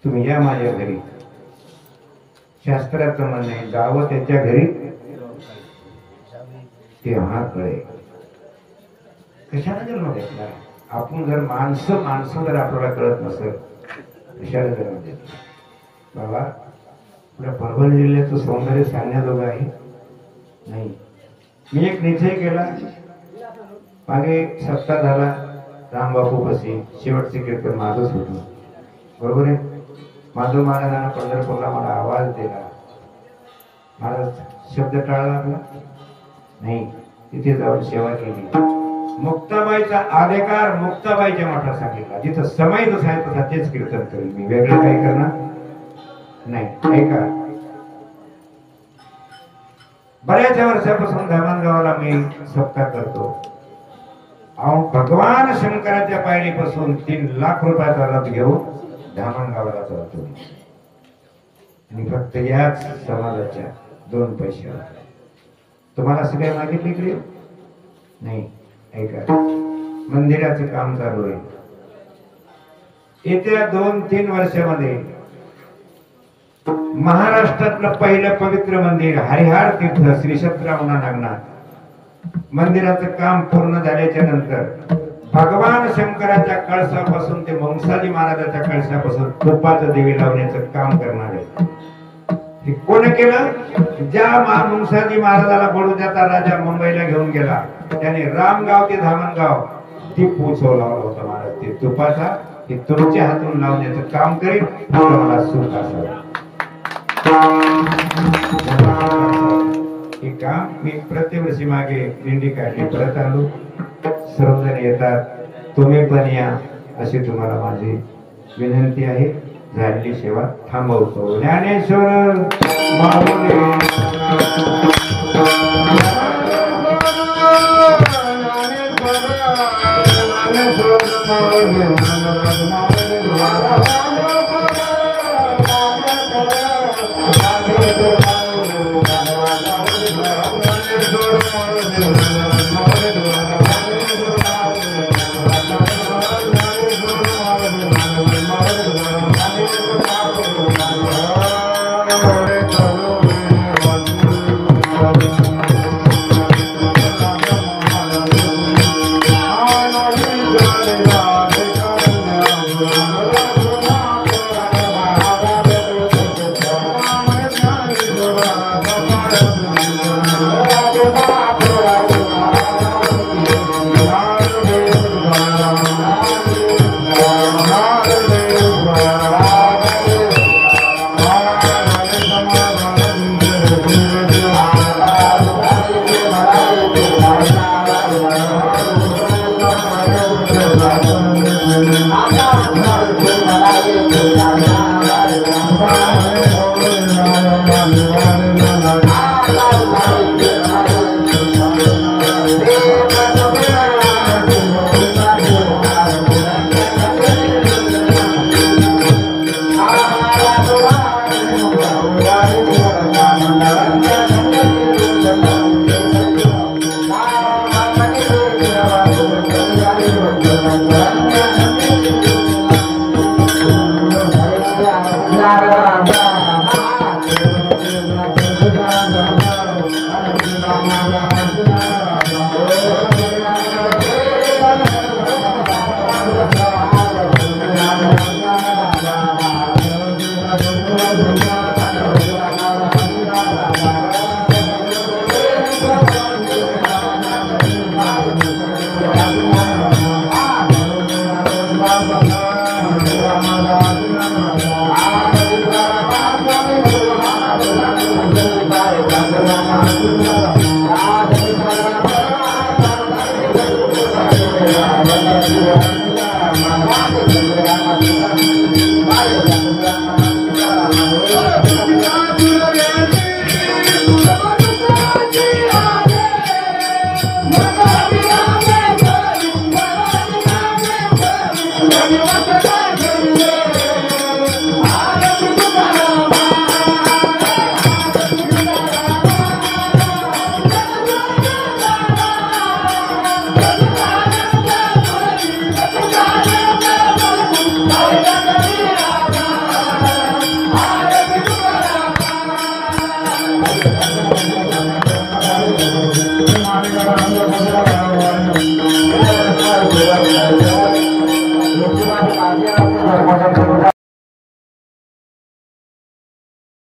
तुम्ही या माझ्या घरी. शास्त्राचं म्हणणं आहे जावं त्याच्या घरी तेव्हा कळे कशाला जन्म घेतला. आपण जर माणसं जर आपल्याला कळत नसेल कशाला जन्म घेतला. बाबा आपल्या परभणी जिल्ह्याचं सौंदर्य सांगण्याजोगं आहे नाही. मी एक निश्चय केला मागे सप्ताह झाला रामबापू बसी शेवटचे कीर्तन माझंच होतं बरोबर आहे. माधव महाराजांना पंढरपूरला मला आवाज दिला. महाराज शब्द टाळला आपला नाही. तिथे जाऊन सेवा केली. मुक्ताबाईचा अधिकार मुक्ताबाईच्या मठात सांगितला. जिथं समय जसा आहे तसा तेच कीर्तन करेल मी. वेगळं काही करणार नाही. ऐका बऱ्याच वर्षापासून धामणगावाला मी सप्ताह करतो. भगवान शंकराच्या पायरीपासून 3 लाख रुपयाचा रथ घेऊन धामणगावाला जातो आणि फक्त याच समाजाच्या 2 पैशावर. तुम्हाला सगळ्या मागितले इकडे नाही. ऐका मंदिराचं काम चालू आहे. येत्या 2-3 वर्षामध्ये महाराष्ट्रातलं पहिलं पवित्र मंदिर हरिहर तीर्थ श्री क्षेत्रावना नागनाथ मंदिराचं काम पूर्ण झाल्याच्या नंतर भगवान शंकराच्या कळसापासून ते मंसाजी महाराजाच्या कळसापासून तुपाचं देवी लावण्याचं काम करणार आहे. हे कोण केलं. ज्या मंसाजी महाराजाला बडोद्याचा राजा मुंबईला घेऊन गेला त्याने रामगाव ते धामणगाव दीप उत्सव लावला होता. महाराज ते तुपाचा हे तुमच्या हातून लावण्याचं काम करेल मला सुख असावं. हे काम मी प्रतिवर्षी मागे दिंडी काढली परत आलो. सर्वजण येतात तुम्ही पण या अशी तुम्हाला माझी विनंती आहे. झालेली सेवा थांबवतो. ज्ञानेश्वर माऊली